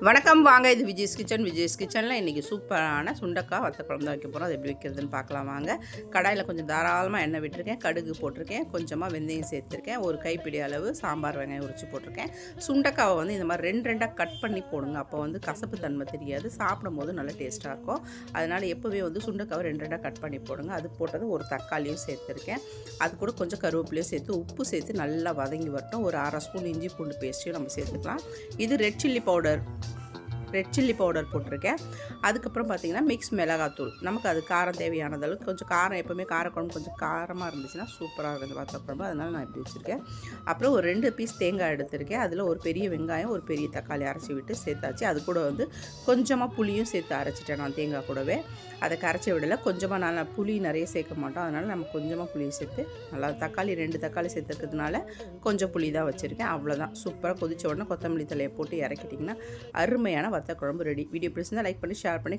வணக்கம், வாங்க. இது விஜய்ஸ் கிச்சன். விஜய்ஸ் கிச்சனில் இன்றைக்கி சூப்பரான சுண்டக்காய் வத்த குழம்பு தான் வைக்க போகிறோம். அது எப்படி வைக்கிறதுன்னு பார்க்கலாம் வாங்க. கடாயில் கொஞ்சம் தாராளமாக எண்ணெய் விட்டுருக்கேன், கடுகு போட்டிருக்கேன், கொஞ்சமாக வெந்தயம் சேர்த்துருக்கேன், ஒரு கைப்பிடி அளவு சாம்பார் வெங்காயம் உரித்து போட்டிருக்கேன். சுண்டக்காவை வந்து இந்த மாதிரி ரெண்டாக கட் பண்ணி போடுங்க. அப்போ வந்து கசப்பு தன்மை தெரியாது, சாப்பிடும் போது நல்லா டேஸ்ட்டாக இருக்கும். அதனால் எப்போவே வந்து சுண்டக்காவை ரெண்டாக கட் பண்ணி போடுங்க. அது போட்டது ஒரு தக்காளியும் சேர்த்துருக்கேன். அது கூட கொஞ்சம் கருவேப்பிலையும் சேர்த்து உப்பு சேர்த்து நல்லா வதங்கி வரட்டும். ஒரு 1/2 ஸ்பூன் இஞ்சி பூண்டு பேஸ்ட்டையும் நம்ம சேர்த்துக்கலாம். இது ரெட் சில்லி பவுடர் போட்டிருக்கேன். அதுக்கப்புறம் பார்த்திங்கன்னா மிக்ஸ் மிளகாத்தூள். நமக்கு அது காரம் தேவையானது அளவுக்கு. கொஞ்சம் காரம், எப்போவுமே காரக்குழம்பு கொஞ்சம் காரமாக இருந்துச்சுன்னா சூப்பராக இருக்குது வத்த குழம்பு. அதனால் நான் இப்படி வச்சுருக்கேன். அப்புறம் ஒரு 2 பீஸ் தேங்காய் எடுத்திருக்கேன். அதில் ஒரு பெரிய வெங்காயம், ஒரு பெரிய தக்காளி அரைச்சி விட்டு சேர்த்தாச்சு. அது கூட வந்து கொஞ்சமாக புளியும் சேர்த்து அரைச்சிட்டேன் நான் தேங்காய் கூடவே. அதை கரைச்சி விடலை. கொஞ்சமாக நான் புளி நிறைய சேர்க்க மாட்டோம், அதனால் நம்ம கொஞ்சமாக புளியை சேர்த்து நல்லா 2 தக்காளி சேர்த்துக்கிறதுனால கொஞ்சம் புளி தான் வச்சுருக்கேன். அவ்வளோதான். சூப்பராக கொதிச்ச உடனே கொத்தமல்லி தலையை போட்டு இறக்கிட்டிங்கன்னா அருமையான வத்த குழம்பு ரெடி. வீடியோ பிடிச்சிருந்தால் லைக் பண்ணி ஷேர் பண்ணி